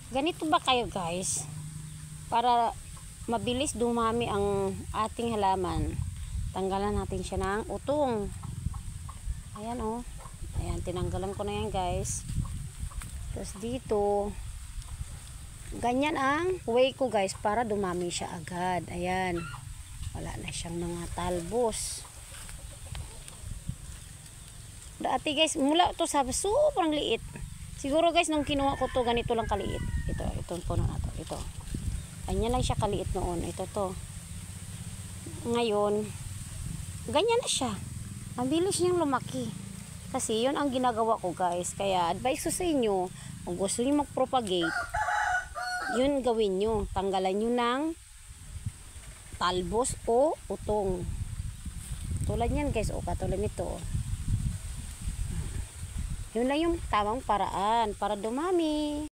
Ganito ba kayo guys? Para mabilis dumami ang ating halaman, tanggalan natin siya ng utong. Ayan oh. Ayan, tinanggalan ko na yan guys. Tapos dito, ganyan ang way ko guys para dumami siya agad. Ayan. Wala na siyang mga talbos. Dati guys, mula to sa sobrang liit. Siguro guys, nung kinuha ko to, ganito lang kaliit. Itong puno na to. Ito. Ganyan lang siya kaliit noon. Ito to. Ngayon, ganyan na siya. Mabilis niyang lumaki. Kasi yun ang ginagawa ko guys. Kaya advice ko sa inyo, kung gusto niyo mag-propagate, yun gawin nyo. Tanggalan nyo ng talbos o utong. Tulad yan guys. O katulad nito. Yun lang yung tamang paraan para dumami.